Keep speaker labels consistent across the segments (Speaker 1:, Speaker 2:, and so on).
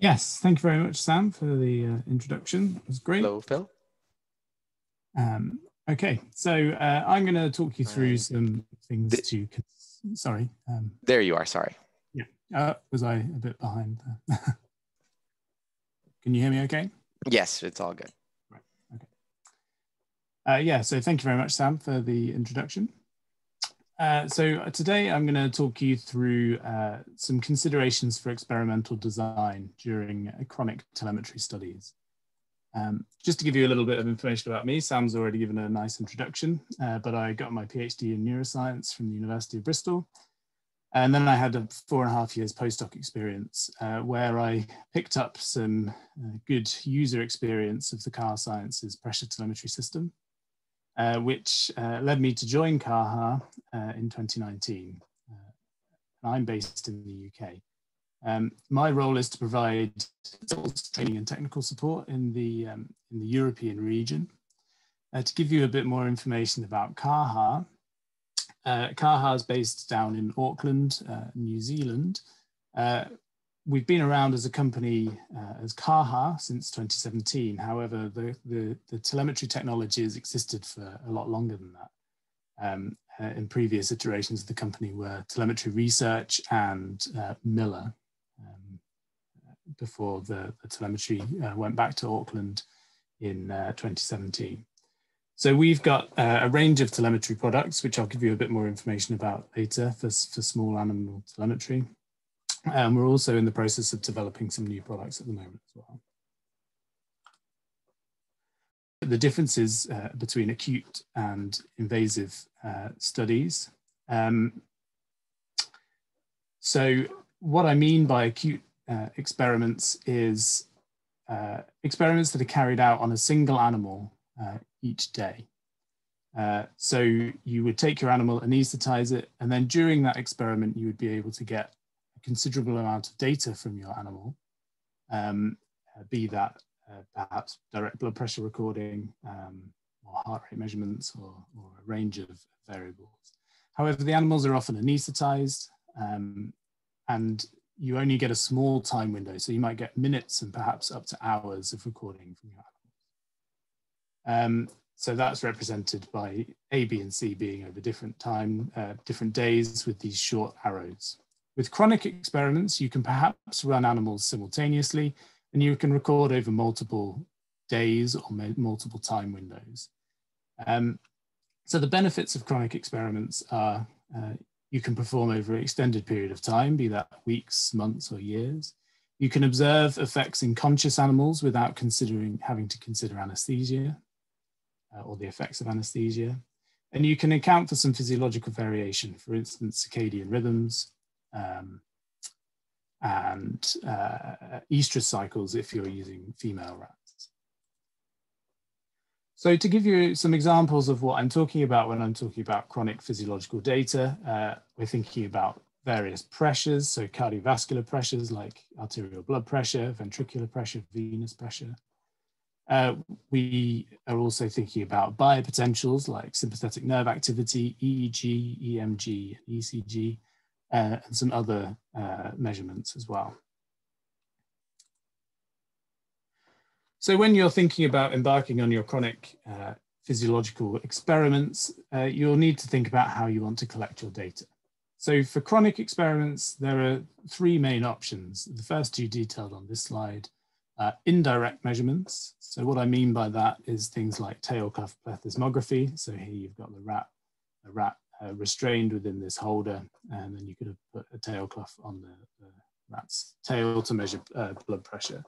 Speaker 1: Yes, thank you very much, Sam, for the introduction. It was great.
Speaker 2: Hello, Phil.
Speaker 1: Okay, so I'm going to talk you through some things to. Sorry.
Speaker 2: There you are. Sorry.
Speaker 1: Yeah. Was I a bit behind there? Can you hear me okay?
Speaker 2: Yes, it's all good.
Speaker 1: Right. Okay. Yeah, so thank you very much, Sam, for the introduction. So today I'm going to talk you through some considerations for experimental design during chronic telemetry studies. Just to give you a little bit of information about me, Sam's already given a nice introduction, but I got my PhD in neuroscience from the University of Bristol. And then I had a 4.5 years postdoc experience where I picked up some good user experience of the Kaha Sciences pressure telemetry system, which led me to join Kaha in 2019. I'm based in the UK. My role is to provide training and technical support in the European region. To give you a bit more information about Kaha, Kaha is based down in Auckland, New Zealand. We've been around as a company as Kaha since 2017. However, the telemetry technology has existed for a lot longer than that. In previous iterations of the company were Telemetry Research and Miller, before the telemetry went back to Auckland in 2017. So we've got a range of telemetry products, which I'll give you a bit more information about later for small animal telemetry. We're also in the process of developing some new products at the moment as well. The differences between acute and invasive studies. So what I mean by acute experiments is experiments that are carried out on a single animal each day. So you would take your animal, anesthetize it, and then during that experiment, you would be able to get a considerable amount of data from your animal, be that perhaps direct blood pressure recording, or heart rate measurements, or a range of variables. However, the animals are often anesthetized, and you only get a small time window. So you might get minutes and perhaps up to hours of recording from your animals. So that's represented by A, B, and C being over different days with these short arrows. With chronic experiments, you can perhaps run animals simultaneously, and you can record over multiple days or multiple time windows. So the benefits of chronic experiments are you can perform over an extended period of time, be that weeks, months, or years. You can observe effects in conscious animals without having to consider anesthesia or the effects of anesthesia. And you can account for some physiological variation, for instance, circadian rhythms and estrous cycles if you're using female rats. So to give you some examples of what I'm talking about when I'm talking about chronic physiological data, we're thinking about various pressures, so cardiovascular pressures like arterial blood pressure, ventricular pressure, venous pressure. We are also thinking about biopotentials like sympathetic nerve activity, EEG, EMG, ECG, and some other measurements as well. So when you're thinking about embarking on your chronic physiological experiments, you'll need to think about how you want to collect your data. So for chronic experiments, there are three main options. The first two detailed on this slide. Indirect measurements. So what I mean by that is things like tail cuff plethysmography. So here you've got the rat restrained within this holder, and then you could have put a tail cuff on the rat's tail to measure blood pressure.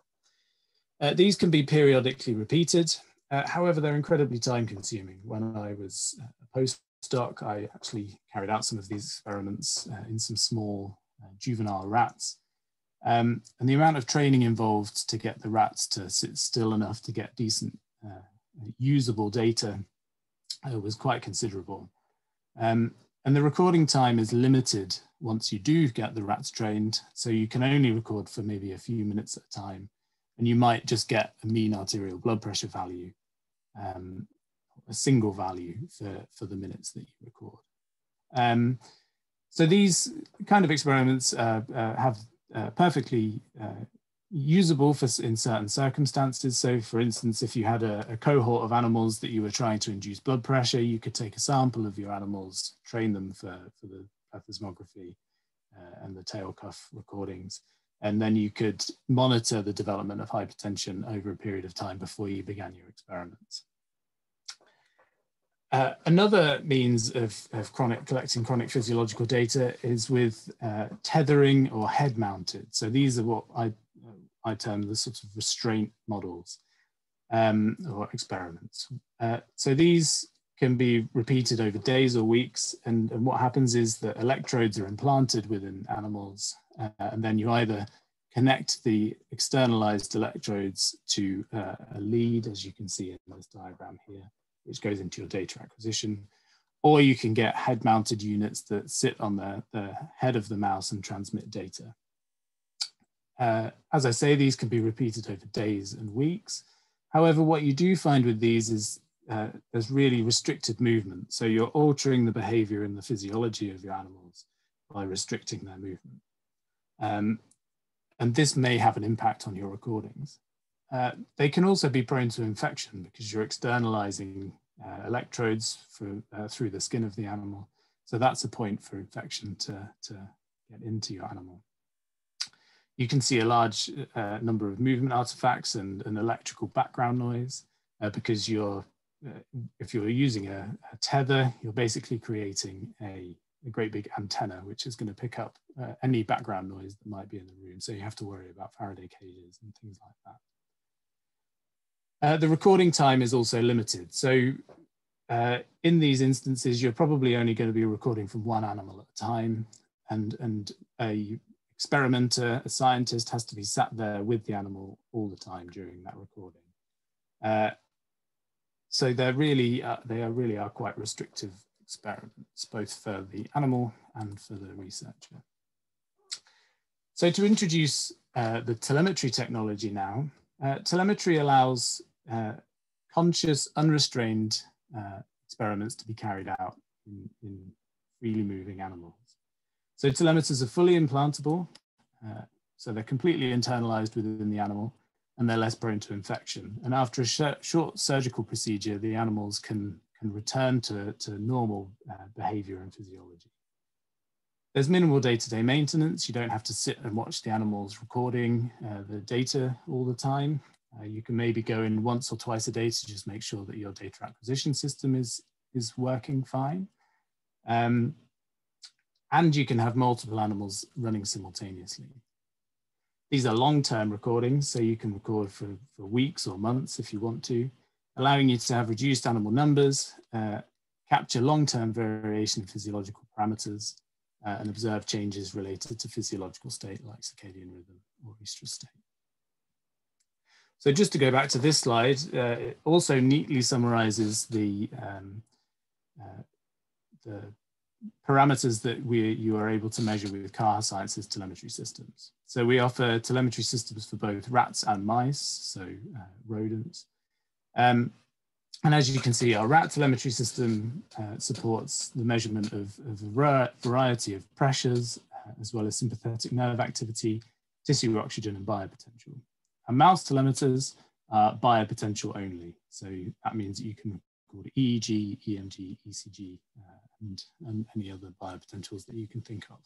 Speaker 1: These can be periodically repeated. However, they're incredibly time consuming. When I was a postdoc, I actually carried out some of these experiments in some small juvenile rats. And the amount of training involved to get the rats to sit still enough to get decent usable data was quite considerable. And the recording time is limited once you do get the rats trained. So you can only record for maybe a few minutes at a time. And you might just get a mean arterial blood pressure value, a single value for the minutes that you record. So these kind of experiments have perfectly usable in certain circumstances. So for instance, if you had a cohort of animals that you were trying to induce blood pressure, you could take a sample of your animals, train them for the plethysmography and the tail cuff recordings, and then you could monitor the development of hypertension over a period of time before you began your experiments. Another means of collecting chronic physiological data is with tethering or head mounted. So these are what I term the sort of restraint models or experiments. So these can be repeated over days or weeks. And what happens is that electrodes are implanted within animals. And then you either connect the externalized electrodes to a lead, as you can see in this diagram here, which goes into your data acquisition, or you can get head-mounted units that sit on the head of the mouse and transmit data. As I say, these can be repeated over days and weeks. However, what you do find with these is there's really restricted movement. So you're altering the behavior and the physiology of your animals by restricting their movement. And this may have an impact on your recordings. They can also be prone to infection because you're externalizing electrodes through the skin of the animal. So that's a point for infection to get into your animal. You can see a large number of movement artifacts and an electrical background noise because if you're using a tether, you're basically creating a great big antenna, which is going to pick up any background noise that might be in the room. So you have to worry about Faraday cages and things like that. The recording time is also limited. So in these instances, you're probably only going to be recording from one animal at a time, and a experimenter, a scientist, has to be sat there with the animal all the time during that recording. So they really are quite restrictive experiments, both for the animal and for the researcher. So to introduce the telemetry technology now, telemetry allows conscious, unrestrained experiments to be carried out in freely moving animals. So telemeters are fully implantable, so they're completely internalized within the animal, and they're less prone to infection. And after a short surgical procedure, the animals can return to normal behavior and physiology. There's minimal day-to-day maintenance. You don't have to sit and watch the animals recording the data all the time. You can maybe go in once or twice a day to just make sure that your data acquisition system is working fine. And you can have multiple animals running simultaneously. These are long-term recordings, so you can record for weeks or months if you want to, allowing you to have reduced animal numbers, capture long-term variation in physiological parameters, and observe changes related to physiological state like circadian rhythm or estrous state. So just to go back to this slide, it also neatly summarizes the parameters that you are able to measure with Kaha Science's telemetry systems. So we offer telemetry systems for both rats and mice, so rodents. And as you can see, our rat telemetry system supports the measurement of a variety of pressures, as well as sympathetic nerve activity, tissue oxygen, and biopotential. And mouse telemeters are biopotential only. So that means that you can record EEG, EMG, ECG, and any other biopotentials that you can think of.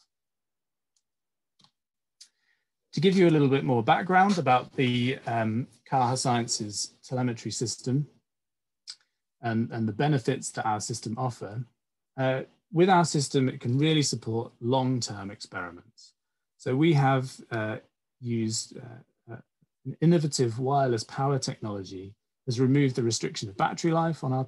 Speaker 1: To give you a little bit more background about the Kaha Science's telemetry system and the benefits that our system offer, with our system, it can really support long-term experiments. So we have used an innovative wireless power technology has removed the restriction of battery life on our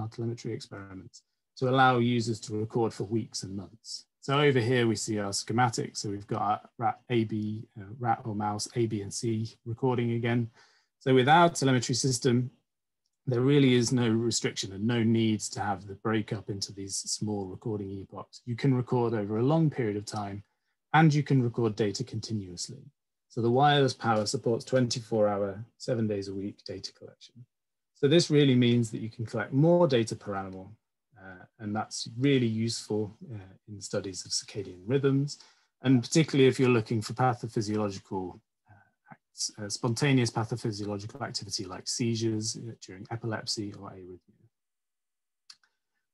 Speaker 1: telemetry experiments to allow users to record for weeks and months. So over here we see our schematic. So we've got our rat or mouse A, B, and C recording again. So with our telemetry system, there really is no restriction and no need to have the breakup into these small recording epochs. You can record over a long period of time, and you can record data continuously. So the wireless power supports 24-hour, 7 days a week data collection. So this really means that you can collect more data per animal, and that's really useful in studies of circadian rhythms, and particularly if you're looking for pathophysiological spontaneous pathophysiological activity like seizures during epilepsy or arrhythmia.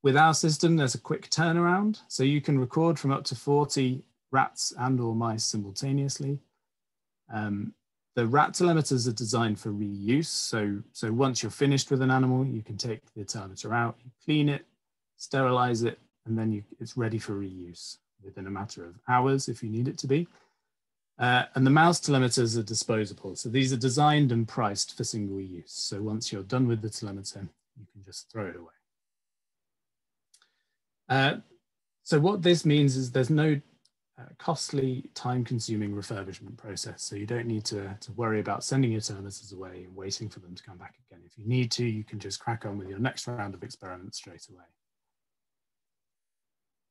Speaker 1: With our system, there's a quick turnaround, so you can record from up to 40 rats and or mice simultaneously. The rat telemeters are designed for reuse, so once you're finished with an animal, you can take the telemeter out, you clean it, sterilize it, and then it's ready for reuse within a matter of hours if you need it to be. And the mouse telemeters are disposable. So these are designed and priced for single use. So once you're done with the telemeter, you can just throw it away. So what this means is there's no costly, time-consuming refurbishment process. So you don't need to worry about sending your telemeters away and waiting for them to come back again. If you need to, you can just crack on with your next round of experiments straight away.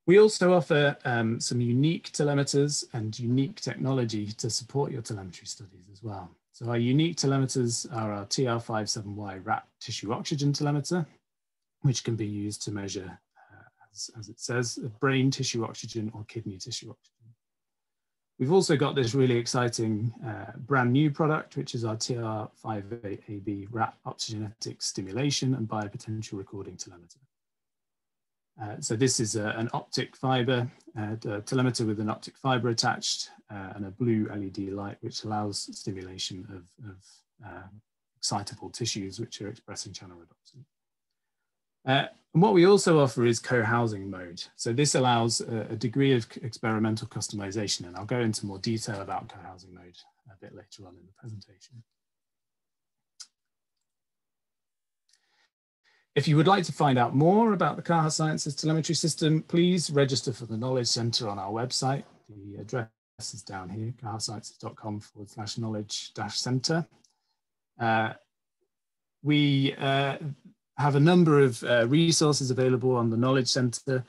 Speaker 1: We also offer some unique telemeters and unique technology to support your telemetry studies as well. So our unique telemeters are our TR57Y rat tissue oxygen telemeter, which can be used to measure, as it says, brain tissue oxygen or kidney tissue oxygen. We've also got this really exciting brand new product, which is our TR58AB rat oxygenetic stimulation and biopotential recording telemeter. So this is an optic fiber, a telemeter with an optic fiber attached and a blue LED light, which allows stimulation of excitable tissues which are expressing channel rhodopsin. And what we also offer is co-housing mode. So this allows a degree of experimental customization, and I'll go into more detail about co-housing mode a bit later on in the presentation. If you would like to find out more about the Kaha Sciences telemetry system, please register for the Knowledge Centre on our website. The address is down here, kahasciences.com/knowledge-centre. We have a number of resources available on the Knowledge Centre,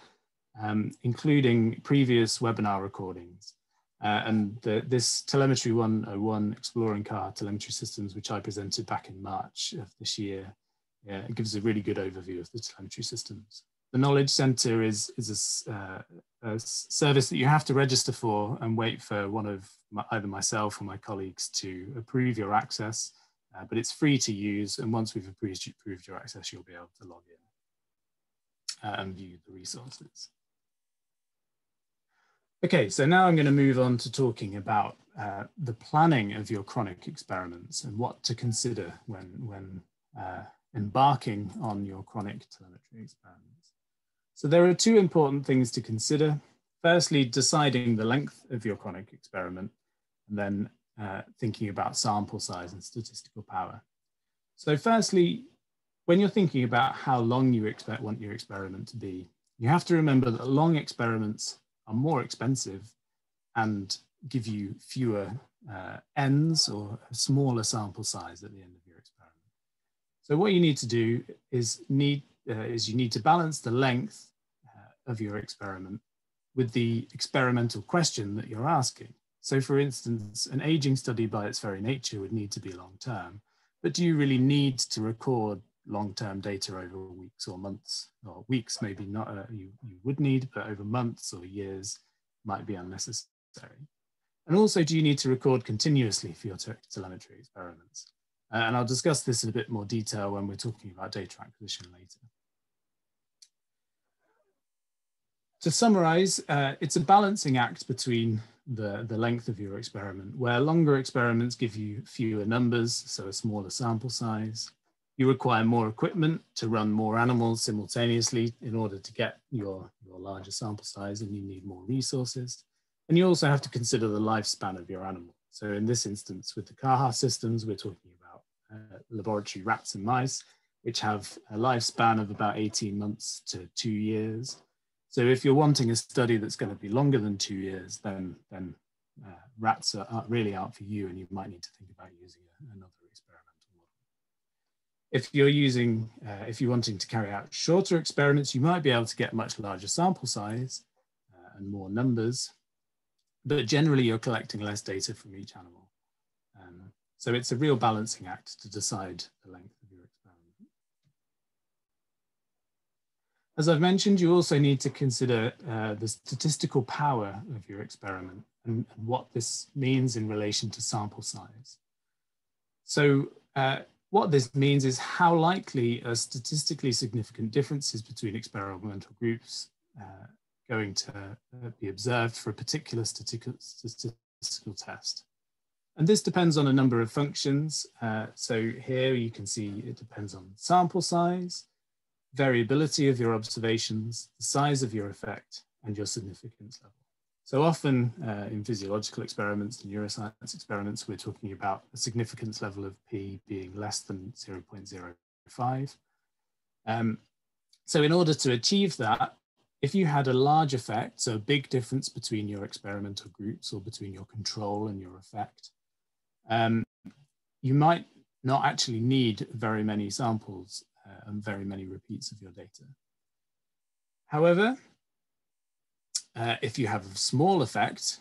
Speaker 1: including previous webinar recordings. And this Telemetry 101 Exploring Kaha Telemetry Systems, which I presented back in March of this year, it gives a really good overview of the telemetry systems. The Knowledge Centre is a service that you have to register for and wait for either myself or my colleagues to approve your access, but it's free to use. And once we've approved your access, you'll be able to log in and view the resources. Okay, so now I'm going to move on to talking about the planning of your chronic experiments and what to consider when embarking on your chronic telemetry experiments. So there are two important things to consider. Firstly, deciding the length of your chronic experiment, and then thinking about sample size and statistical power. So firstly, when you're thinking about how long you want your experiment to be, you have to remember that long experiments are more expensive and give you fewer ends or a smaller sample size at the end of your experiment. So what you need to do is you need to balance the length of your experiment with the experimental question that you're asking. So for instance, an aging study by its very nature would need to be long-term, but do you really need to record long-term data over weeks or months? Or weeks maybe not, you would need, but over months or years might be unnecessary. And also, do you need to record continuously for your telemetry experiments? And I'll discuss this in a bit more detail when we're talking about data acquisition later. To summarize, it's a balancing act between the length of your experiment, where longer experiments give you fewer numbers, so a smaller sample size. You require more equipment to run more animals simultaneously in order to get your larger sample size, and you need more resources. And you also have to consider the lifespan of your animal. So in this instance, with the Kaha systems, we're talking about laboratory rats and mice, which have a lifespan of about 18 months to 2 years. So if you're wanting a study that's going to be longer than 2 years, then rats really aren't for you, and you might need to think about using another experimental model. If you're wanting to carry out shorter experiments, you might be able to get much larger sample size and more numbers, but generally you're collecting less data from each animal. So it's a real balancing act to decide the length of your experiment. As I've mentioned, you also need to consider the statistical power of your experiment and what this means in relation to sample size. So what this means is how likely are statistically significant differences between experimental groups going to be observed for a particular statistical test. And this depends on a number of functions. So here you can see it depends on sample size, variability of your observations, the size of your effect, and your significance level. So often in physiological experiments and neuroscience experiments, we're talking about a significance level of P being less than 0.05. So in order to achieve that, if you had a large effect, so a big difference between your experimental groups or between your control and your effect, you might not actually need very many samples and very many repeats of your data. However, if you have a small effect,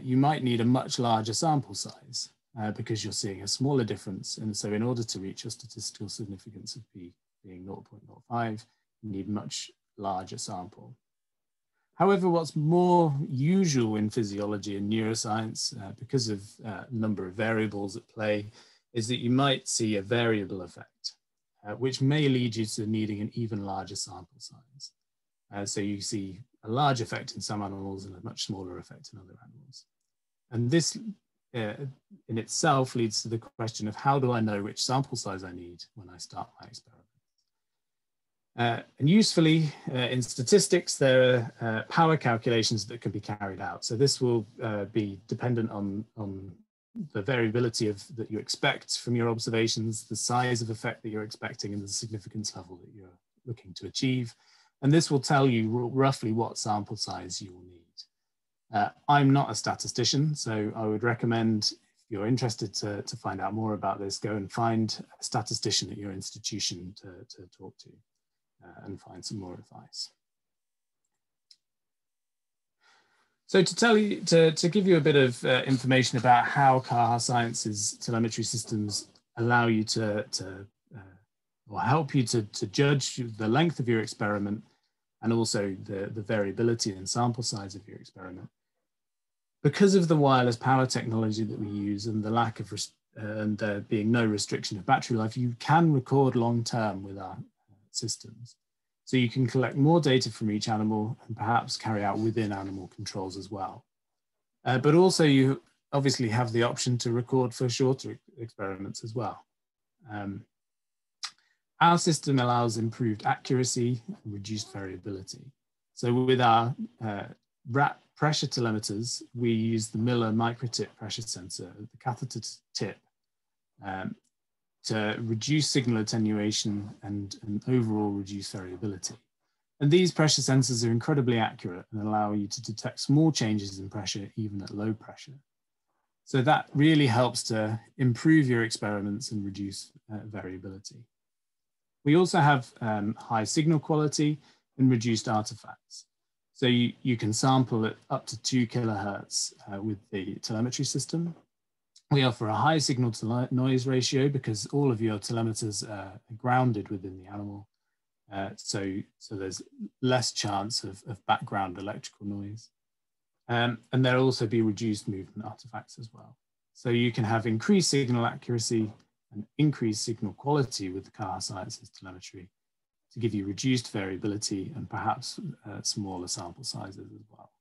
Speaker 1: you might need a much larger sample size because you're seeing a smaller difference. And so in order to reach your statistical significance of P being 0.05, you need much larger sample. However, what's more usual in physiology and neuroscience, because of a number of variables at play, is that you might see a variable effect, which may lead you to needing an even larger sample size. So you see a large effect in some animals and a much smaller effect in other animals. And this in itself leads to the question of how do I know which sample size I need when I start my experiment? And usefully, in statistics, there are power calculations that can be carried out. So this will be dependent on the variability that you expect from your observations, the size of effect that you're expecting, and the significance level that you're looking to achieve. And this will tell you roughly what sample size you will need. I'm not a statistician, so I would recommend, if you're interested to find out more about this, go and find a statistician at your institution to talk to. And find some more advice. So to give you a bit of information about how Kaha Science's telemetry systems allow you or help you to judge the length of your experiment and also the variability and sample size of your experiment. Because of the wireless power technology that we use and the lack of there being no restriction of battery life, you can record long-term with our systems. So you can collect more data from each animal and perhaps carry out within animal controls as well. But also you obviously have the option to record for shorter experiments as well. Our system allows improved accuracy and reduced variability. So with our rat pressure telemeters, we use the Miller microtip pressure sensor at the catheter tip to reduce signal attenuation and overall reduce variability. And these pressure sensors are incredibly accurate and allow you to detect small changes in pressure even at low pressure. So that really helps to improve your experiments and reduce variability. We also have high signal quality and reduced artifacts. So you can sample at up to 2 kilohertz with the telemetry system. We offer a high signal to noise ratio because all of your telemeters are grounded within the animal. So there's less chance of background electrical noise. And there'll also be reduced movement artifacts as well. So you can have increased signal accuracy and increased signal quality with the Kaha Science's telemetry to give you reduced variability and perhaps smaller sample sizes as well.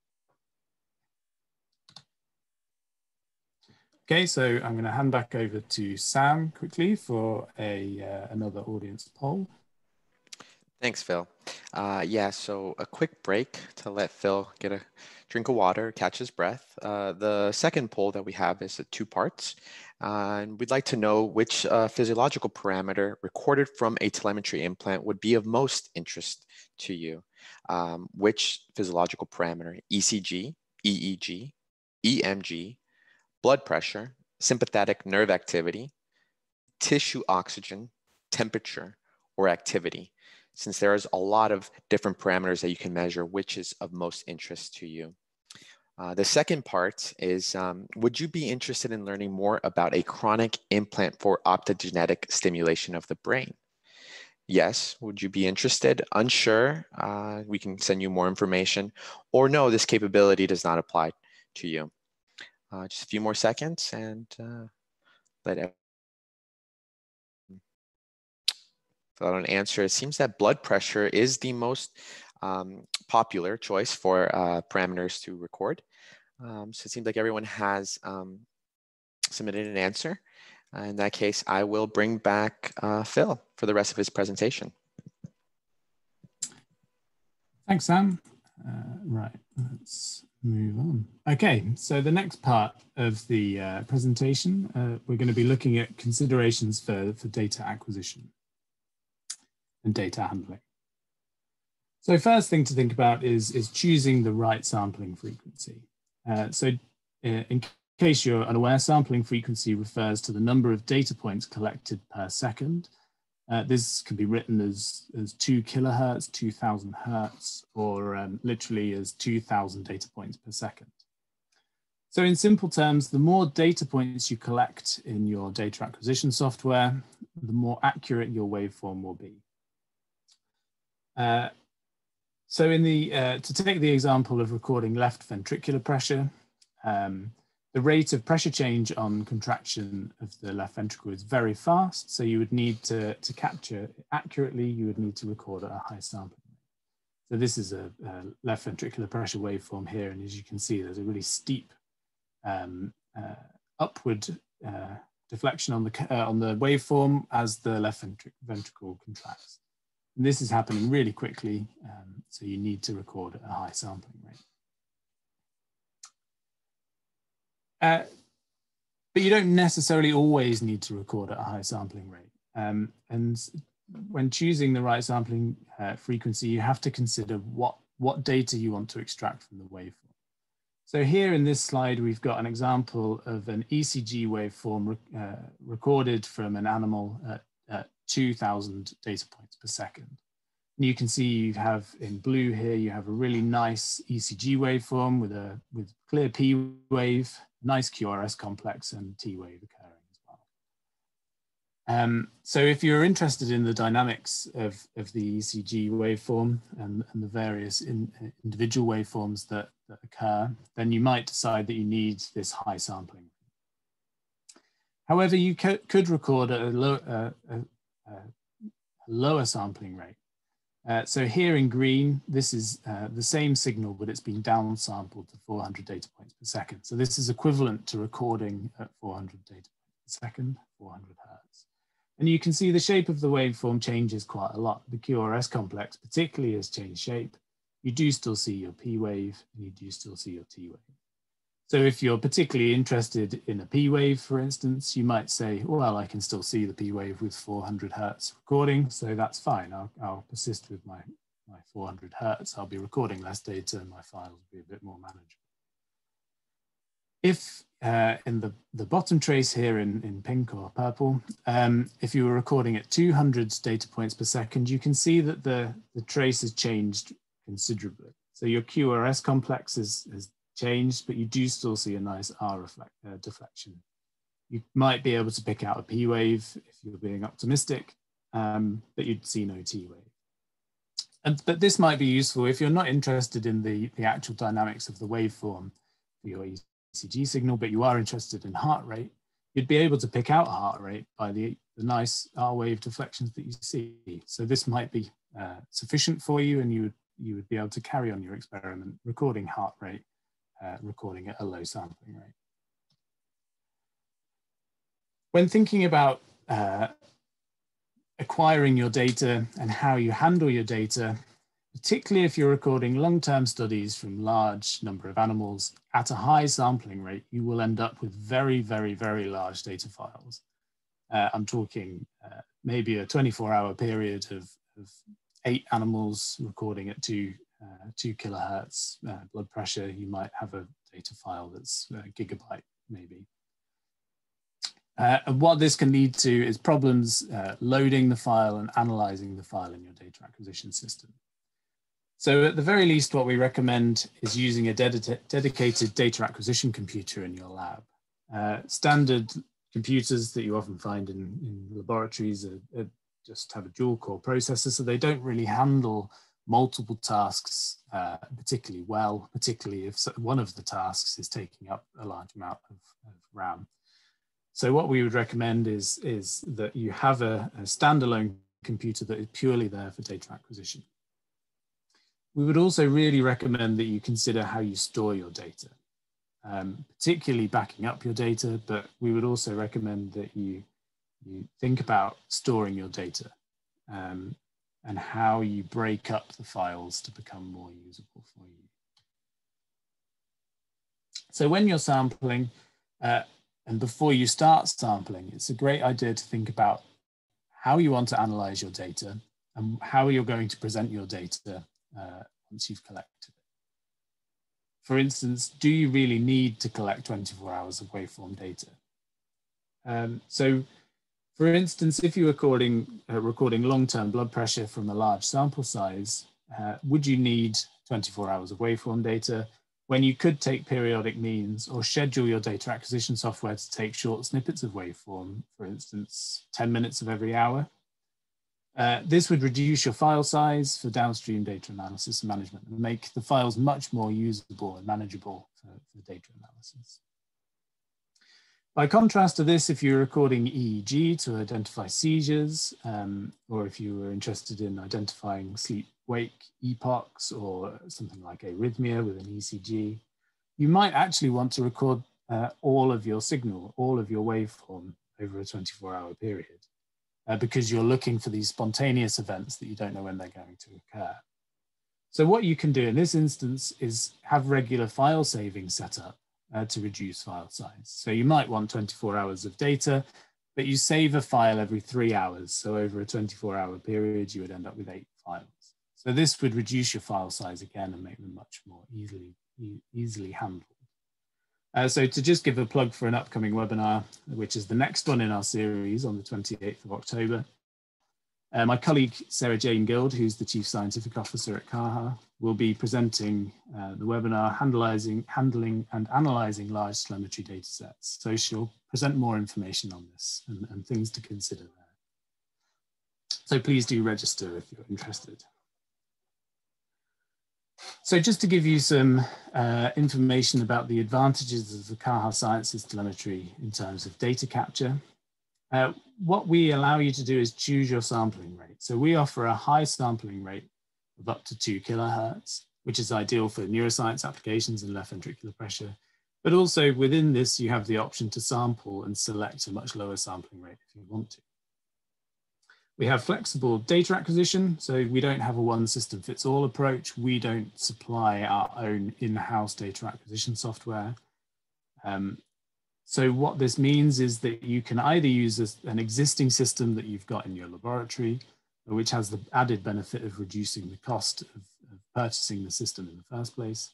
Speaker 1: Okay, so I'm going to hand back over to Sam quickly for another audience poll.
Speaker 2: Thanks, Phil. Yeah, so a quick break to let Phil get a drink of water, catch his breath. The second poll that we have is 2 parts. And we'd like to know which physiological parameter recorded from a telemetry implant would be of most interest to you. Which physiological parameter? ECG, EEG, EMG, blood pressure, sympathetic nerve activity, tissue oxygen, temperature, or activity. Since there is a lot of different parameters that you can measure, which is of most interest to you. The second part is, would you be interested in learning more about a chronic implant for optogenetic stimulation of the brain? Yes, would you be interested? Unsure, we can send you more information. Or no, this capability does not apply to you. Just a few more seconds and let fill out an answer. It seems that blood pressure is the most popular choice for parameters to record. So it seems like everyone has submitted an answer. In that case, I will bring back Phil for the rest of his presentation.
Speaker 1: Thanks, Sam. Right, let's move on. Okay, so the next part of the presentation, we're going to be looking at considerations for data acquisition and data handling. So first thing to think about is choosing the right sampling frequency. In case you're unaware, sampling frequency refers to the number of data points collected per second. This can be written as 2 kilohertz, 2000 hertz, or literally as 2000 data points per second. So in simple terms, the more data points you collect in your data acquisition software, the more accurate your waveform will be. So to take the example of recording left ventricular pressure, the rate of pressure change on contraction of the left ventricle is very fast. So you would need to capture it accurately, you would need to record at a high sampling rate. So this is a left ventricular pressure waveform here. And as you can see, there's a really steep upward deflection on the waveform as the left ventricle contracts. And this is happening really quickly, so you need to record at a high sampling rate. But you don't necessarily always need to record at a high sampling rate. And when choosing the right sampling frequency, you have to consider what data you want to extract from the waveform. So here in this slide, we've got an example of an ECG waveform recorded from an animal at 2000 data points per second. And you can see you have in blue here, you have a really nice ECG waveform with clear P wave, nice QRS complex, and T wave occurring as well. So if you're interested in the dynamics of the ECG waveform and the various individual waveforms that occur, then you might decide that you need this high sampling. However, you could record at a lower sampling rate. So here in green, this is the same signal, but it's been downsampled to 400 data points per second. So this is equivalent to recording at 400 data points per second, 400 hertz. And you can see the shape of the waveform changes quite a lot. The QRS complex particularly has changed shape. You do still see your P wave, and you do still see your T wave. So if you're particularly interested in a P wave, for instance, you might say, well, I can still see the P wave with 400 hertz recording, so that's fine. I'll persist with my 400 hertz. I'll be recording less data, and my files will be a bit more manageable. If in the bottom trace here in pink or purple, if you were recording at 200 data points per second, you can see that the trace has changed considerably. So your QRS complex has changed, but you do still see a nice R deflection. You might be able to pick out a P wave if you're being optimistic, but you'd see no T wave. But this might be useful if you're not interested in the actual dynamics of the waveform for your ECG signal, but you are interested in heart rate. You'd be able to pick out heart rate by the nice R wave deflections that you see. So this might be sufficient for you, and you would be able to carry on your experiment recording heart rate, recording at a low sampling rate. When thinking about acquiring your data and how you handle your data, particularly if you're recording long-term studies from large number of animals at a high sampling rate, you will end up with very, very, very large data files. I'm talking maybe a 24-hour period of 8 animals recording at 2 kilohertz blood pressure. You might have a data file that's a gigabyte maybe. And what this can lead to is problems loading the file and analyzing the file in your data acquisition system. So at the very least, what we recommend is using a dedicated data acquisition computer in your lab. Standard computers that you often find in laboratories just have a dual core processor, so they don't really handle multiple tasks particularly well, particularly if one of the tasks is taking up a large amount of RAM. So what we would recommend is that you have a standalone computer that is purely there for data acquisition. We would also really recommend that you consider how you store your data, particularly backing up your data, but we would also recommend that you think about storing your data and how you break up the files to become more usable for you. So when you're sampling, and before you start sampling, it's a great idea to think about how you want to analyze your data and how you're going to present your data once you've collected it. For instance, do you really need to collect 24 hours of waveform data? So for instance, if you're recording long-term blood pressure from a large sample size, would you need 24 hours of waveform data when you could take periodic means or schedule your data acquisition software to take short snippets of waveform, for instance, 10 minutes of every hour? This would reduce your file size for downstream data analysis and management and make the files much more usable and manageable for data analysis. By contrast to this, if you're recording EEG to identify seizures, or if you were interested in identifying sleep-wake epochs or something like arrhythmia with an ECG, you might actually want to record all of your signal, all of your waveform over a 24-hour period, because you're looking for these spontaneous events that you don't know when they're going to occur. So what you can do in this instance is have regular file saving set up to reduce file size. So you might want 24 hours of data, but you save a file every 3 hours. So over a 24-hour period, you would end up with 8 files. So this would reduce your file size again and make them much more easily handled. So to just give a plug for an upcoming webinar, which is the next one in our series on the 28th of October, my colleague Sarah Jane Guild, who's the Chief Scientific Officer at Kaha, will be presenting the webinar Handling and Analyzing Large Telemetry Data Sets. So she'll present more information on this and things to consider there. So please do register if you're interested. So just to give you some information about the advantages of the Kaha Sciences telemetry in terms of data capture. What we allow you to do is choose your sampling rate. So we offer a high sampling rate of up to 2 kilohertz, which is ideal for neuroscience applications and left ventricular pressure. But also within this, you have the option to sample and select a much lower sampling rate if you want to. We have flexible data acquisition, so we don't have a one system fits all approach. We don't supply our own in-house data acquisition software. So what this means is that you can either use an existing system that you've got in your laboratory, which has the added benefit of reducing the cost of purchasing the system in the first place,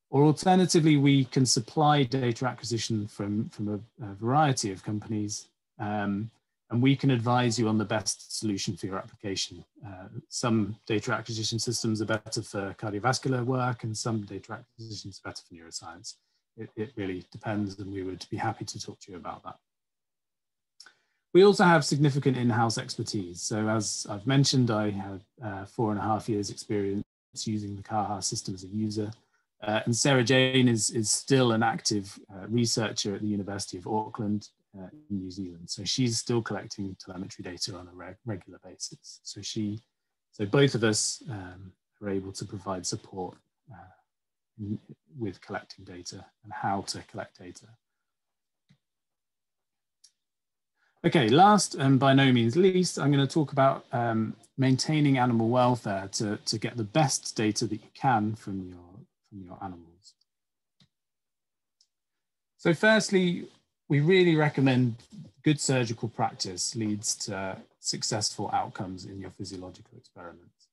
Speaker 1: or alternatively, we can supply data acquisition from a variety of companies, and we can advise you on the best solution for your application. Some data acquisition systems are better for cardiovascular work, and some data acquisitions are better for neuroscience. It really depends, and we would be happy to talk to you about that. We also have significant in-house expertise. So as I've mentioned, I have 4.5 years experience using the Kaha system as a user. And Sarah Jane is still an active researcher at the University of Auckland in New Zealand. So she's still collecting telemetry data on a regular basis. So both of us are able to provide support with collecting data and how to collect data. Okay, last and by no means least, I'm going to talk about maintaining animal welfare to get the best data that you can from your animals. So firstly, we really recommend good surgical practice leads to successful outcomes in your physiological experiments.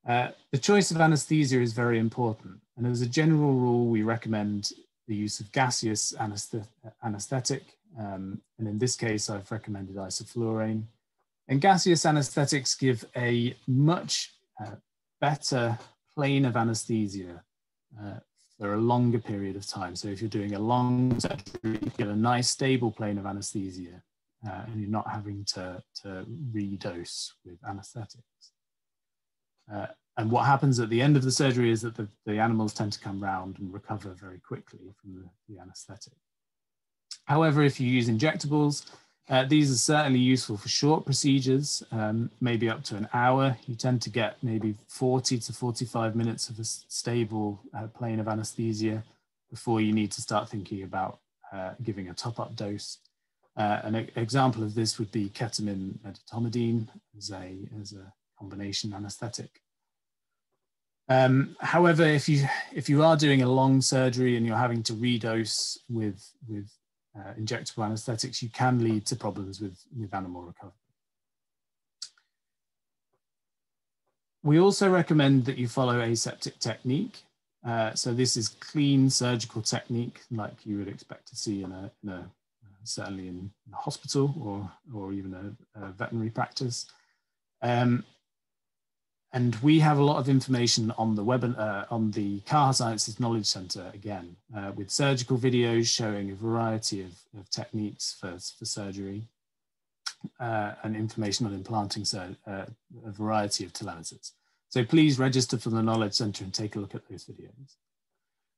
Speaker 1: The choice of anesthesia is very important. And as a general rule, we recommend the use of gaseous anesthetic. And in this case, I've recommended isoflurane. And gaseous anesthetics give a much better plane of anesthesia for a longer period of time. So if you're doing a long surgery, you get a nice stable plane of anesthesia and you're not having to redose with anesthetics. And what happens at the end of the surgery is that the animals tend to come round and recover very quickly from the anesthetic. However, if you use injectables, These are certainly useful for short procedures, maybe up to an hour. You tend to get maybe 40 to 45 minutes of a stable plane of anesthesia before you need to start thinking about giving a top-up dose. An example of this would be ketamine medetomidine as a combination anesthetic. However, if you are doing a long surgery and you're having to redose with injectable anesthetics, you can lead to problems with animal recovery. We also recommend that you follow aseptic technique. So this is clean surgical technique, like you would expect to see certainly in a hospital or even a veterinary practice. And we have a lot of information on the on the Kaha Sciences Knowledge Center, again, with surgical videos showing a variety of techniques for surgery and information on implanting a variety of telemeters. So please register for the Knowledge Center and take a look at those videos.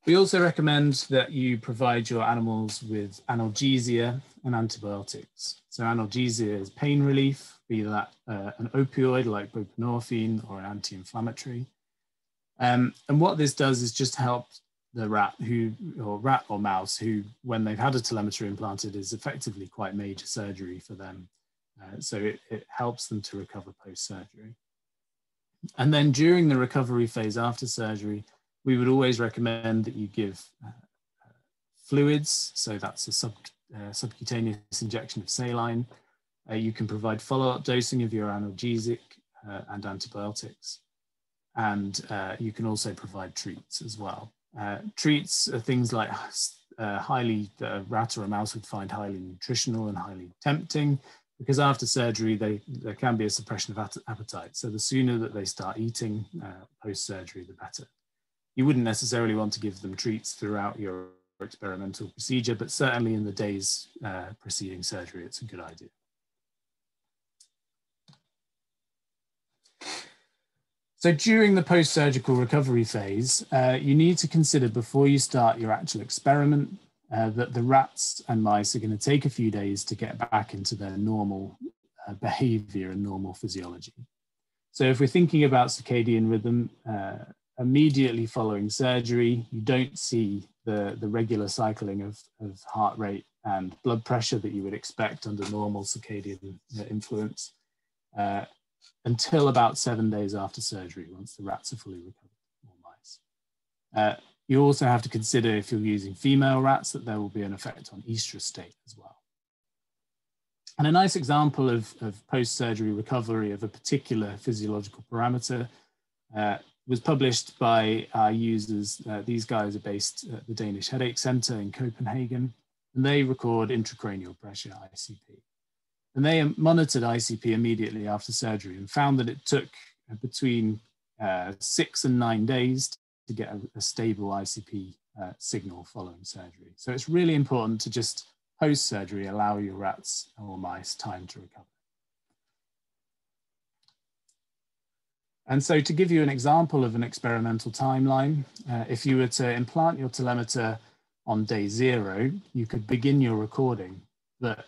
Speaker 1: We also recommend that you provide your animals with analgesia and antibiotics. So analgesia is pain relief, be that an opioid like buprenorphine or an anti-inflammatory. And what this does is just help the rat or mouse who, when they've had a telemetry implanted, is effectively quite major surgery for them. So it helps them to recover post-surgery. And then during the recovery phase after surgery, we would always recommend that you give fluids. So that's a subcutaneous injection of saline. You can provide follow-up dosing of your analgesic and antibiotics. And you can also provide treats as well. Treats are things like that a rat or a mouse would find highly nutritional and highly tempting, because after surgery, there can be a suppression of appetite. So the sooner that they start eating post-surgery, the better. You wouldn't necessarily want to give them treats throughout your experimental procedure, but certainly in the days preceding surgery, it's a good idea. So during the post-surgical recovery phase, you need to consider before you start your actual experiment that the rats and mice are going to take a few days to get back into their normal behavior and normal physiology. So if we're thinking about circadian rhythm, immediately following surgery, you don't see the regular cycling of heart rate and blood pressure that you would expect under normal circadian influence until about 7 days after surgery, once the rats are fully recovered, or mice. You also have to consider, if you're using female rats, that there will be an effect on estrous state as well. And a nice example of post-surgery recovery of a particular physiological parameter was published by our users. These guys are based at the Danish Headache Center in Copenhagen, and they record intracranial pressure, ICP. And they monitored ICP immediately after surgery and found that it took between 6 and 9 days to get a stable ICP signal following surgery. So it's really important to just post-surgery allow your rats or mice time to recover. And so to give you an example of an experimental timeline, if you were to implant your telemeter on day 0, you could begin your recording, but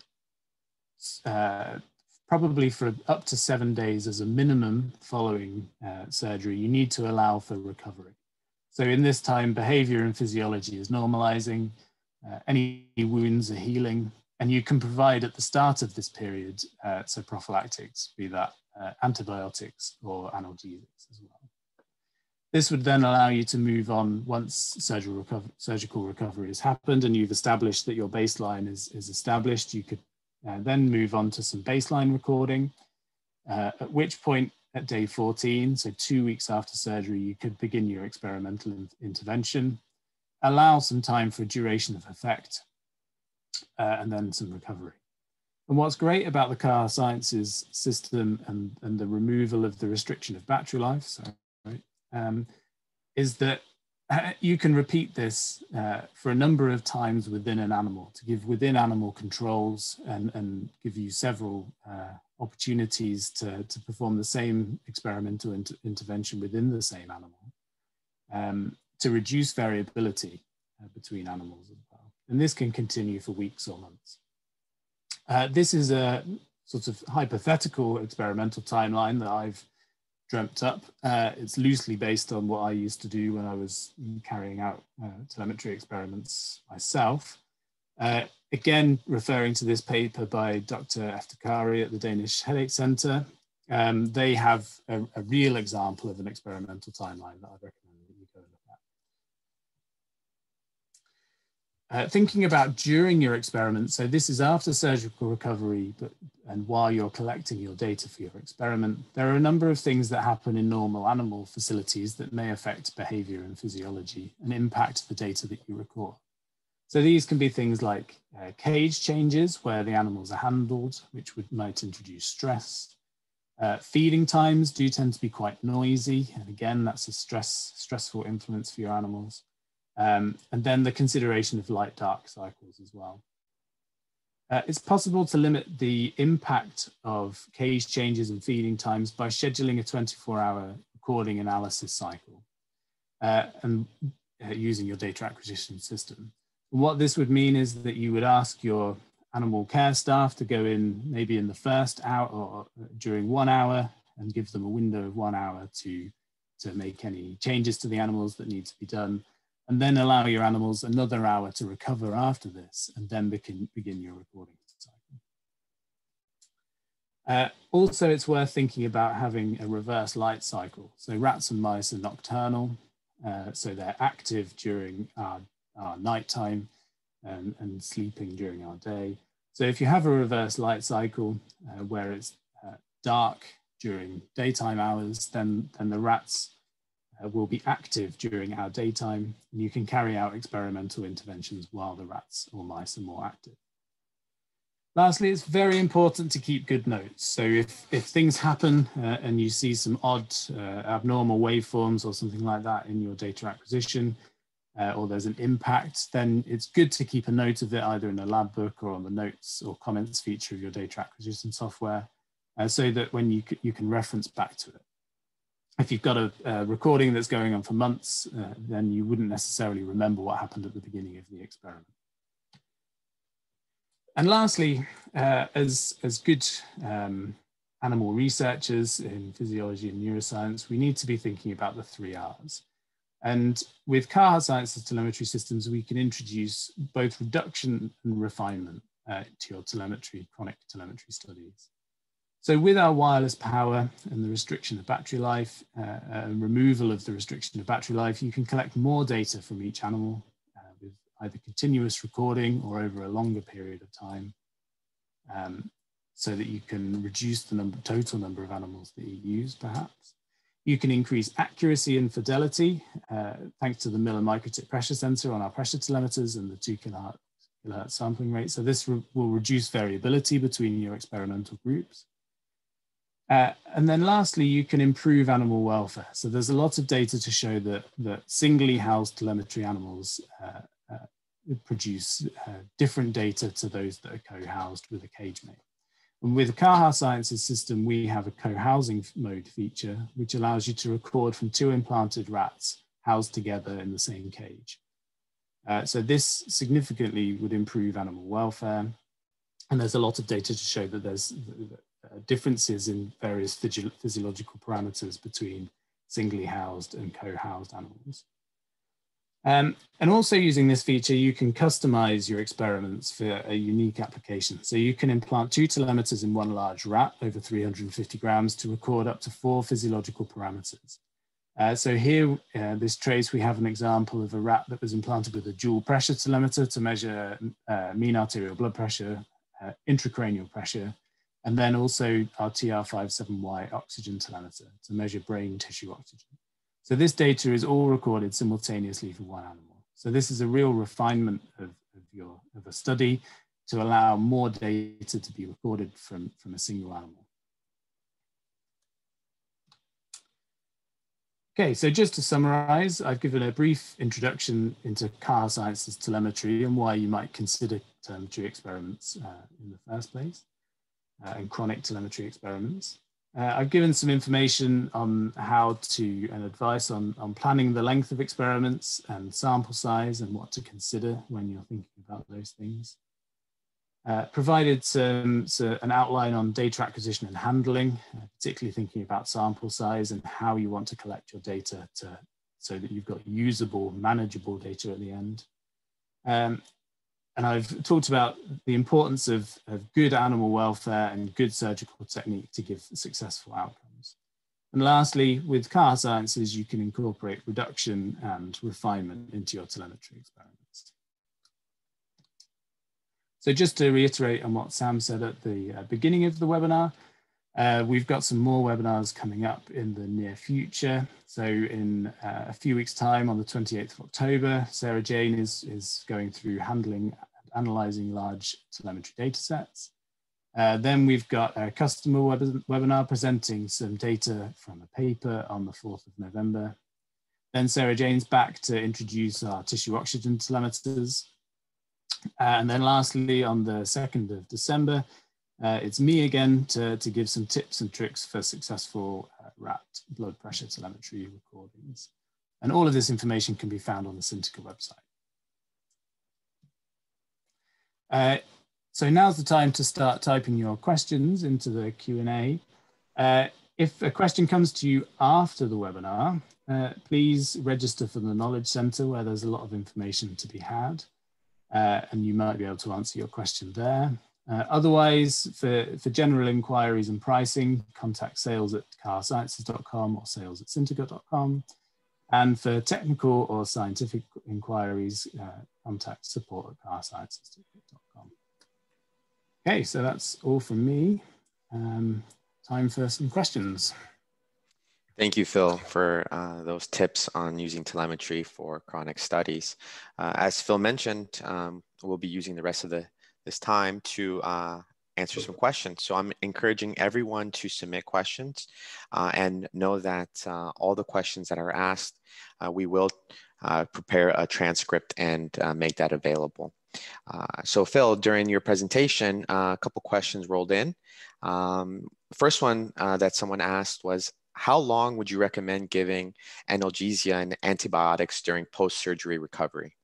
Speaker 1: probably for up to 7 days as a minimum following surgery, you need to allow for recovery. So in this time, behavior and physiology is normalizing, any wounds are healing, and you can provide at the start of this period, so prophylactics, be that antibiotics or analgesics as well. This would then allow you to move on once surgical recovery has happened and you've established that your baseline is established. You could then move on to some baseline recording, at which point at day 14, so 2 weeks after surgery, you could begin your experimental intervention, allow some time for duration of effect, and then some recovery. And what's great about the Kaha Sciences system and the removal of the restriction of battery life, is that you can repeat this for a number of times within an animal to give within animal controls and give you several opportunities to perform the same experimental intervention within the same animal to reduce variability between animals as well. And this can continue for weeks or months. This is a sort of hypothetical experimental timeline that I've dreamt up. It's loosely based on what I used to do when I was carrying out telemetry experiments myself. Again, referring to this paper by Dr. Eftekari at the Danish Headache Center, they have a real example of an experimental timeline that I'd recommend that you go look at. Thinking about during your experiment, so this is after surgical recovery, and while you're collecting your data for your experiment, there are a number of things that happen in normal animal facilities that may affect behavior and physiology and impact the data that you record. So these can be things like cage changes where the animals are handled, which might introduce stress. Feeding times do tend to be quite noisy, and again, that's a stressful influence for your animals. And then the consideration of light-dark cycles as well. It's possible to limit the impact of cage changes and feeding times by scheduling a 24-hour recording analysis cycle and using your data acquisition system. What this would mean is that you would ask your animal care staff to go in maybe in the first hour or during 1 hour and give them a window of 1 hour to make any changes to the animals that need to be done, and then allow your animals another hour to recover after this, and then begin your recording cycle. Also, it's worth thinking about having a reverse light cycle. So rats and mice are nocturnal, so they're active during our nighttime and sleeping during our day. So if you have a reverse light cycle where it's dark during daytime hours, then the rats will be active during our daytime, and you can carry out experimental interventions while the rats or mice are more active. Lastly, it's very important to keep good notes. So if things happen and you see some odd abnormal waveforms or something like that in your data acquisition, or there's an impact, then it's good to keep a note of it either in a lab book or on the notes or comments feature of your data acquisition software, so that when you can reference back to it. If you've got a recording that's going on for months, then you wouldn't necessarily remember what happened at the beginning of the experiment. And lastly, as good animal researchers in physiology and neuroscience, we need to be thinking about the 3 R's. And with Kaha Sciences telemetry systems, we can introduce both reduction and refinement to your telemetry, chronic telemetry studies. So with our wireless power and the restriction of battery life, and removal of the restriction of battery life, you can collect more data from each animal with either continuous recording or over a longer period of time, so that you can reduce the total number of animals that you use, perhaps. You can increase accuracy and fidelity thanks to the Miller microtip pressure sensor on our pressure telemeters and the 2 kilohertz sampling rate. So this will reduce variability between your experimental groups. And then lastly, you can improve animal welfare. So there's a lot of data to show that singly housed telemetry animals produce different data to those that are co-housed with a cage mate. And with the Kaha Sciences system, we have a co-housing mode feature, which allows you to record from 2 implanted rats housed together in the same cage. So this significantly would improve animal welfare. And there's a lot of data to show that there's differences in various physiological parameters between singly housed and co-housed animals. And also using this feature, you can customize your experiments for a unique application. So you can implant 2 telemeters in 1 large rat over 350 grams to record up to 4 physiological parameters. So here, this trace, we have an example of a rat that was implanted with a dual pressure telemeter to measure mean arterial blood pressure, intracranial pressure, and then also our TR57Y oxygen telemeter to measure brain tissue oxygen. So this data is all recorded simultaneously for 1 animal. So this is a real refinement of a study to allow more data to be recorded from a single animal. Okay, so just to summarize, I've given a brief introduction into Kaha Sciences telemetry and why you might consider telemetry experiments in the first place, and chronic telemetry experiments. I've given some information on how to, and advice on planning the length of experiments and sample size and what to consider when you're thinking about those things. provided an outline on data acquisition and handling, particularly thinking about sample size and how you want to collect your data so that you've got usable, manageable data at the end. And I've talked about the importance of good animal welfare and good surgical technique to give successful outcomes. And lastly, with Kaha Sciences, you can incorporate reduction and refinement into your telemetry experiments. So just to reiterate on what Sam said at the beginning of the webinar, we've got some more webinars coming up in the near future. So in a few weeks' time, on the 28th of October, Sarah Jane is going through handling and analyzing large telemetry data sets. Then we've got a customer webinar presenting some data from a paper on the 4th of November. Then Sarah Jane's back to introduce our tissue oxygen telemeters. And then lastly, on the 2nd of December, it's me again to give some tips and tricks for successful rat blood pressure telemetry recordings. And all of this information can be found on the Syntica website. So now's the time to start typing your questions into the Q&A. If a question comes to you after the webinar, please register for the Knowledge Centre where there's a lot of information to be had. And you might be able to answer your question there. Otherwise, for general inquiries and pricing, contact sales@kahasciences.com or sales@syntica.com. And for technical or scientific inquiries, contact support@kahasciences.com. Okay, so that's all from me. Time for some questions.
Speaker 2: Thank you, Phil, for those tips on using telemetry for chronic studies. As Phil mentioned, we'll be using the rest of this time to answer some questions. So I'm encouraging everyone to submit questions and know that all the questions that are asked, we will prepare a transcript and make that available. So Phil, during your presentation, a couple questions rolled in. First one that someone asked was, how long would you recommend giving analgesia and antibiotics during post-surgery recovery?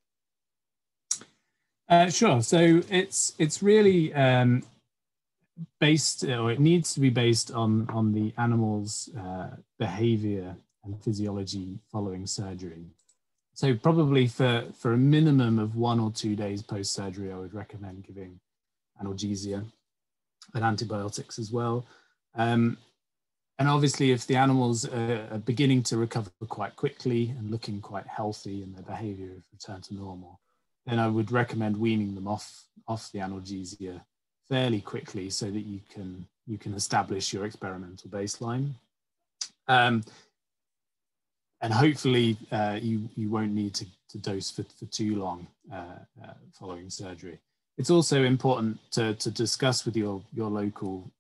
Speaker 1: Sure. So it's really based, or it needs to be based on the animal's behavior and physiology following surgery. So probably for a minimum of 1 or 2 days post-surgery, I would recommend giving analgesia and antibiotics as well. And obviously, if the animals are beginning to recover quite quickly and looking quite healthy and their behavior has returned to normal, then I would recommend weaning them off the analgesia fairly quickly so that you can establish your experimental baseline. And hopefully you won't need to dose for too long following surgery. It's also important to discuss with your local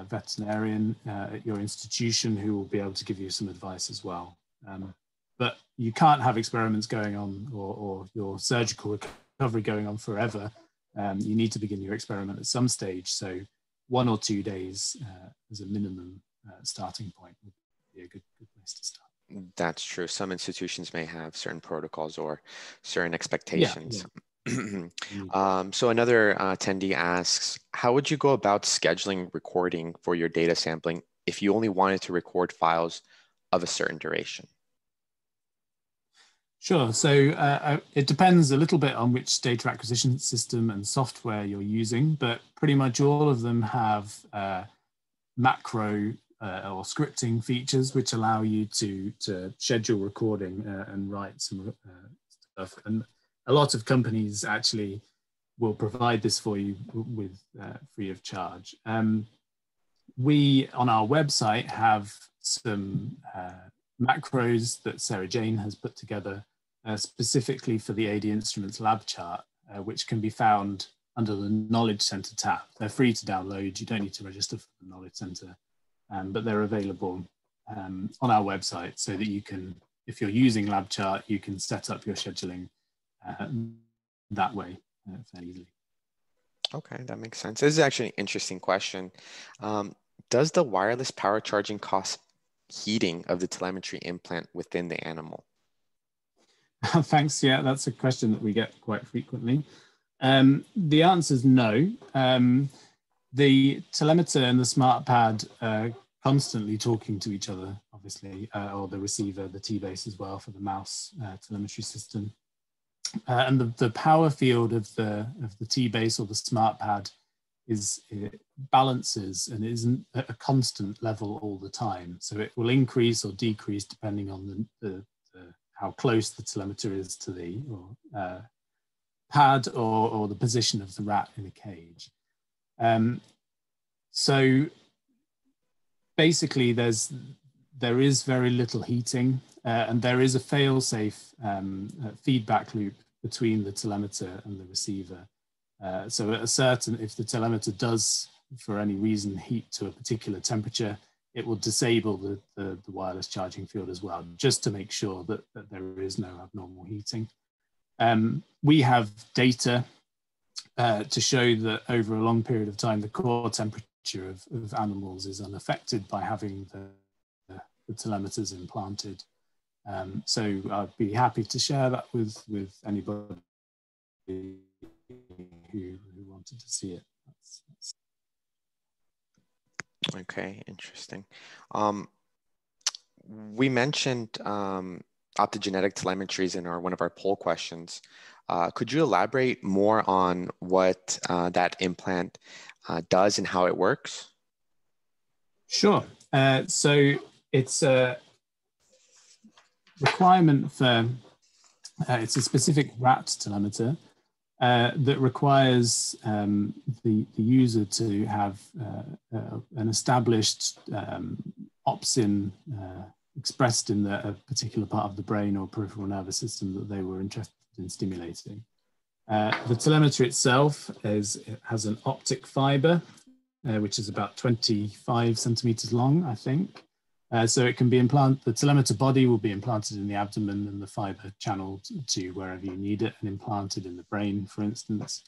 Speaker 1: veterinarian at your institution who will be able to give you some advice as well. But you can't have experiments going on or your surgical recovery going on forever. You need to begin your experiment at some stage. So 1 or 2 days as a minimum starting point would be a good place to start.
Speaker 2: That's true. Some institutions may have certain protocols or certain expectations.
Speaker 1: Yeah.
Speaker 2: So another attendee asks, how would you go about scheduling recording for your data sampling if you only wanted to record files of a certain duration?
Speaker 1: Sure. So it depends a little bit on which data acquisition system and software you're using, but pretty much all of them have macro or scripting features which allow you to schedule recording and write some stuff. And a lot of companies actually will provide this for you with free of charge. We on our website have some macros that Sarah Jane has put together specifically for the AD Instruments lab chart, which can be found under the Knowledge Centre tab. They're free to download. You don't need to register for the Knowledge Centre, but they're available on our website so that you can, if you're using lab chart, you can set up your scheduling that way fairly easily.
Speaker 2: Okay, that makes sense. This is actually an interesting question. Does the wireless power charging cost heating of the telemetry implant within the animal?
Speaker 1: Thanks. Yeah, that's a question that we get quite frequently. The answer is no. The telemeter and the smart pad are constantly talking to each other, obviously, or the receiver, the T-base as well for the mouse telemetry system. And the power field of the T-base or the smart pad balances and isn't at a constant level all the time. So it will increase or decrease depending on how close the telemeter is to the pad or the position of the rat in a cage. So basically there is very little heating and there is a fail-safe feedback loop between the telemeter and the receiver. So at a certain, if the telemeter does for any reason heat to a particular temperature, it will disable the wireless charging field as well, just to make sure that there is no abnormal heating. We have data to show that over a long period of time, the core temperature of animals is unaffected by having the telemeters implanted. So I'd be happy to share that with anybody who wanted to see it.
Speaker 2: Okay, interesting. We mentioned optogenetic telemetries in one of our poll questions. Could you elaborate more on what that implant does and how it works?
Speaker 1: Sure. So it's a requirement for, it's a specific rat telemeter that requires the user to have an established opsin expressed in a particular part of the brain or peripheral nervous system that they were interested in stimulating. The telemeter itself has an optic fiber, which is about 25 centimeters long, I think. So it can be implanted, the telemeter body will be implanted in the abdomen and the fiber channeled to wherever you need it and implanted in the brain, for instance.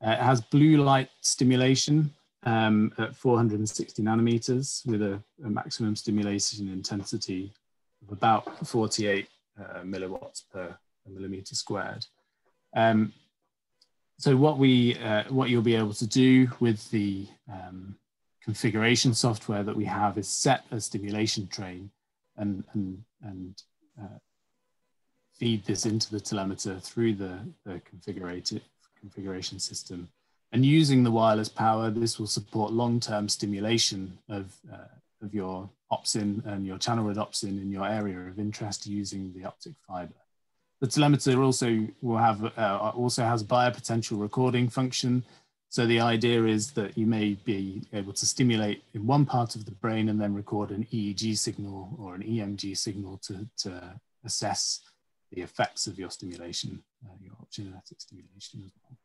Speaker 1: It has blue light stimulation at 460 nanometers with a maximum stimulation intensity of about 48 milliwatts per millimeter squared. So what you'll be able to do with the configuration software that we have is set a stimulation train and feed this into the telemeter through the configuration system. And using the wireless power, this will support long-term stimulation of your opsin and your channel rhodopsin in your area of interest using the optic fiber. The telemeter also will have also has biopotential recording function. So the idea is that you may be able to stimulate in one part of the brain and then record an EEG signal or an EMG signal to assess the effects of your stimulation, your optogenetic stimulation as well.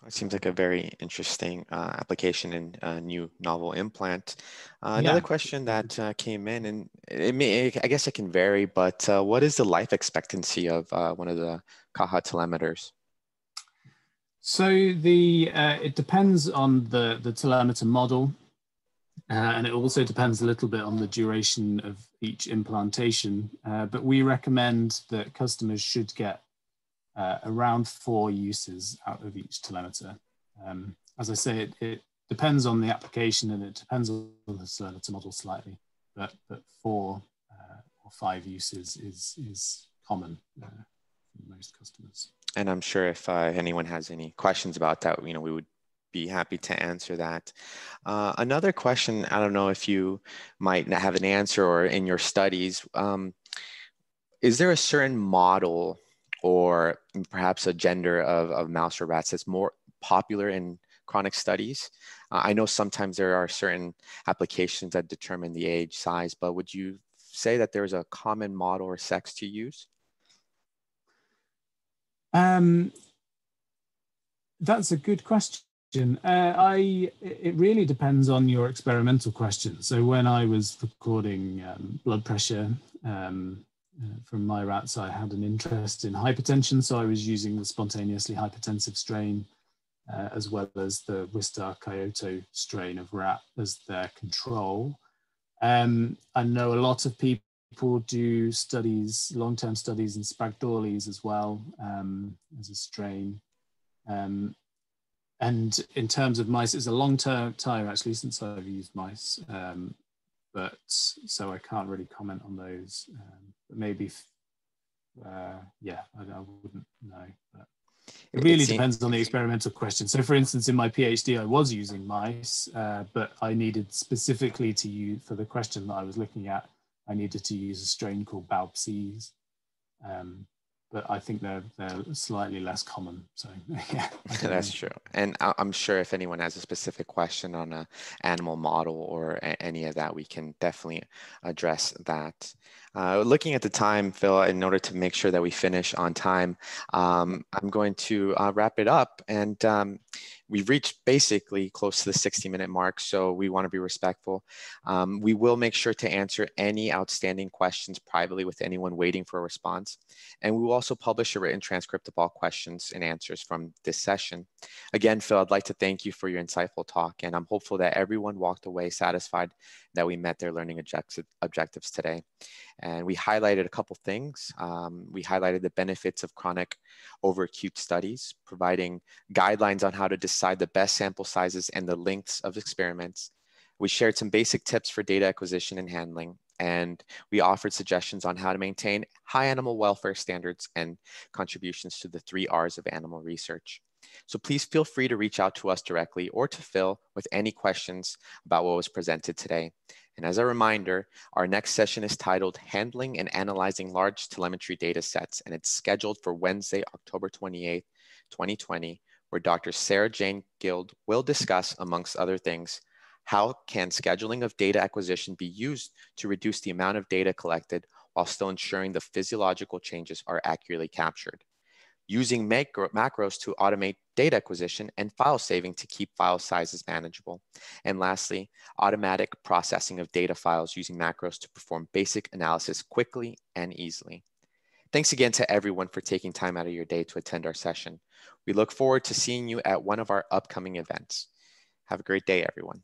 Speaker 2: It seems like a very interesting application and a new novel implant. Another question that came in, and I guess it can vary, but what is the life expectancy of one of the Kaha telemeters?
Speaker 1: So it depends on the telemeter model, and it also depends a little bit on the duration of each implantation. But we recommend that customers should get around 4 uses out of each telemeter. As I say, it depends on the application and it depends on the telemeter model slightly, but 4 or 5 uses is common for most customers.
Speaker 2: And I'm sure if anyone has any questions about that, we would be happy to answer that. Another question, I don't know if you might have an answer or in your studies, is there a certain model or perhaps a gender of mouse or rats that's more popular in chronic studies? I know sometimes there are certain applications that determine the age, size, but would you say that there's a common model or sex to use?
Speaker 1: That's a good question. It really depends on your experimental question. So when I was recording blood pressure from my rats, I had an interest in hypertension, so I was using the spontaneously hypertensive strain as well as the Wistar-Kyoto strain of rat as their control. I know a lot of people do studies, long-term studies in Sprague-Dawley's as well as a strain. And in terms of mice, it's a long time actually since I've used mice, but so I can't really comment on those. But maybe, yeah, I wouldn't know. But it really depends on the experimental question. So for instance, in my PhD, I was using mice, but I needed specifically to use, for the question that I was looking at, I needed to use a strain called Baupsies. But I think they're slightly less common. So yeah,
Speaker 2: that's true. And I'm sure if anyone has a specific question on an animal model or any of that, we can definitely address that. Looking at the time, Phil, in order to make sure that we finish on time, I'm going to wrap it up. And we've reached basically close to the 60-minute mark, so we want to be respectful. We will make sure to answer any outstanding questions privately with anyone waiting for a response. And we will also publish a written transcript of all questions and answers from this session. Again, Phil, I'd like to thank you for your insightful talk, and I'm hopeful that everyone walked away satisfied that we met their learning objectives today. And we highlighted a couple things. We highlighted the benefits of chronic over acute studies, providing guidelines on how to decide the best sample sizes and the lengths of experiments. We shared some basic tips for data acquisition and handling, and we offered suggestions on how to maintain high animal welfare standards and contributions to the 3 R's of animal research. So please feel free to reach out to us directly or to Phil with any questions about what was presented today. And as a reminder, our next session is titled Handling and Analyzing Large Telemetry Data Sets, and it's scheduled for Wednesday, October 28th, 2020, where Dr. Sarah Jane Guild will discuss, amongst other things, how can scheduling of data acquisition be used to reduce the amount of data collected while still ensuring the physiological changes are accurately captured? Using macros to automate data acquisition and file saving to keep file sizes manageable. And lastly, automatic processing of data files using macros to perform basic analysis quickly and easily. Thanks again to everyone for taking time out of your day to attend our session. We look forward to seeing you at one of our upcoming events. Have a great day, everyone.